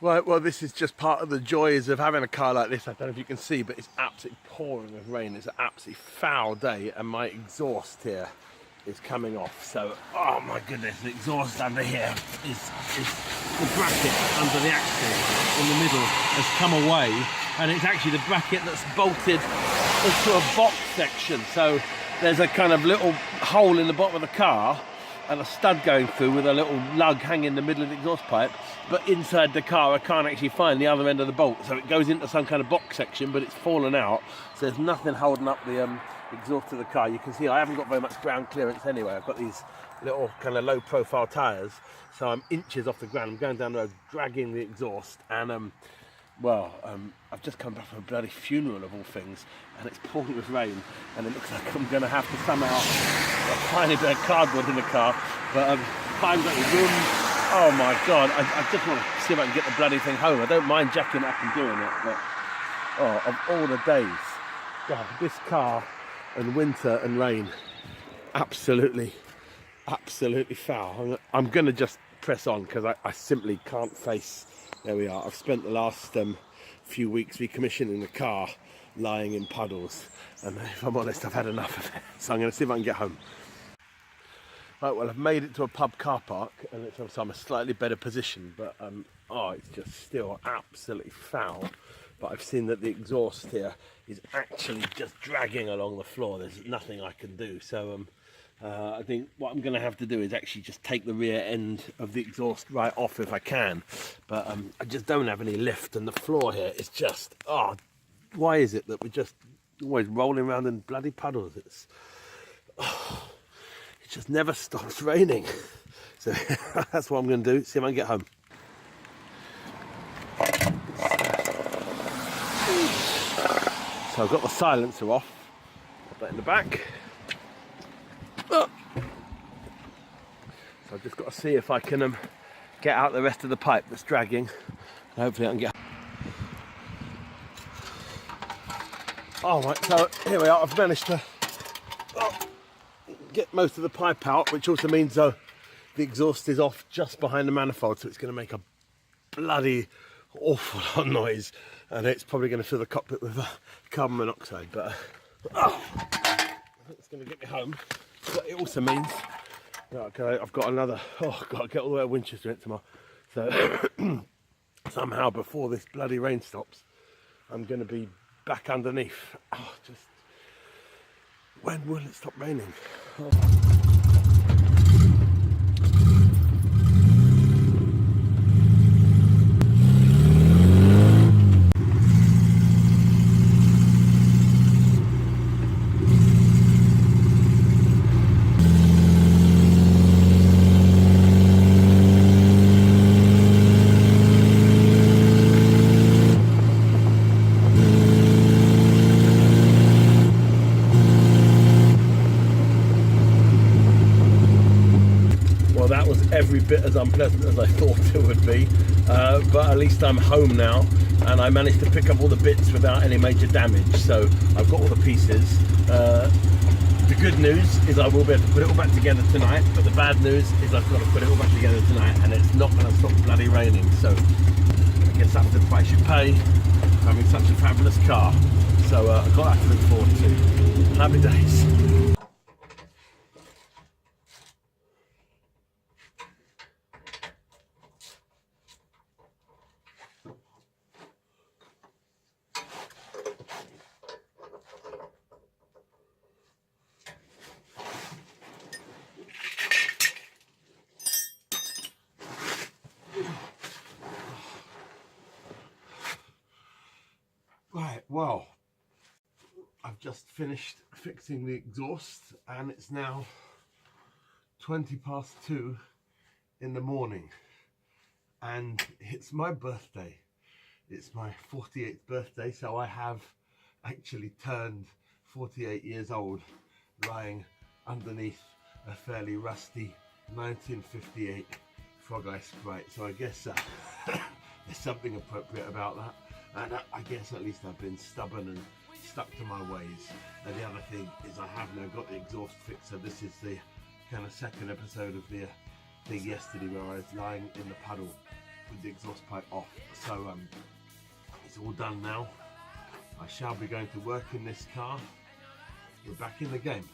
Right, well, this is just part of the joys of having a car like this. I don't know if you can see, but it's absolutely pouring with rain. It's an absolutely foul day, and my exhaust here is coming off. So, oh my goodness, the exhaust under here is the bracket under the axle in the middle has come away, and it's actually the bracket that's bolted into a box section. So there's a kind of little hole in the bottom of the car and a stud going through with a little lug hanging in the middle of the exhaust pipe, but inside the car I can't actually find the other end of the bolt, so it goes into some kind of box section, but it's fallen out, so there's nothing holding up the exhaust of the car. You can see I haven't got very much ground clearance anyway. I've got these little kind of low profile tyres, so I'm inches off the ground. I'm going down the road dragging the exhaust, and I've just come back from a bloody funeral of all things, and it's pouring with rain, and it looks like I'm going to have to somehow a tiny bit of cardboard in the car, but I haven't got any room. Oh my God, I just want to see if I can get the bloody thing home. I don't mind jacking it up and doing it, but of all the days, God, this car and winter and rain, absolutely foul. I'm going to just press on because I simply can't face. There we are. I've spent the last few weeks recommissioning the car, lying in puddles, and if I'm honest, I've had enough of it. So I'm going to see if I can get home. Right, well, I've made it to a pub car park, and so I'm in a slightly better position, but it's just still absolutely foul. But I've seen that the exhaust here is actually just dragging along the floor. There's nothing I can do. So I think what I'm going to have to do is actually just take the rear end of the exhaust right off if I can. But I just don't have any lift, and the floor here is just, why is it that we're just always rolling around in bloody puddles? It just never stops raining. So that's what I'm going to do, see if I can get home. So I've got the silencer off, put that in the back. So I've just got to see if I can get out the rest of the pipe that's dragging, and hopefully I can get. Alright, so here we are. I've managed to get most of the pipe out, which also means the exhaust is off just behind the manifold, so it's going to make a bloody awful lot of noise, and it's probably going to fill the cockpit with carbon monoxide, but I think it's going to get me home. But it also means that I've got another, I've got to get all the way to Winchester in tomorrow, so somehow before this bloody rain stops I'm going to be back underneath. Just when will it stop raining? Every bit as unpleasant as I thought it would be, but at least I'm home now, and I managed to pick up all the bits without any major damage, so I've got all the pieces. The good news is I will be able to put it all back together tonight, but the bad news is I've got to put it all back together tonight, and it's not going to stop bloody raining, so I guess that's the price you pay for having such a fabulous car. So I've got that to look forward to. Happy days. Right, well, I've just finished fixing the exhaust, and it's now 2:20 in the morning, and it's my birthday. It's my 48th birthday, so I have actually turned 48 years old, lying underneath a fairly rusty 1958 Frogeye Sprite. So I guess there's something appropriate about that. And I guess at least I've been stubborn and stuck to my ways. And the other thing is I have now got the exhaust fixed, so this is the kind of second episode of the thing yesterday where I was lying in the puddle with the exhaust pipe off. So it's all done now. I shall be going to work in this car. We're back in the game.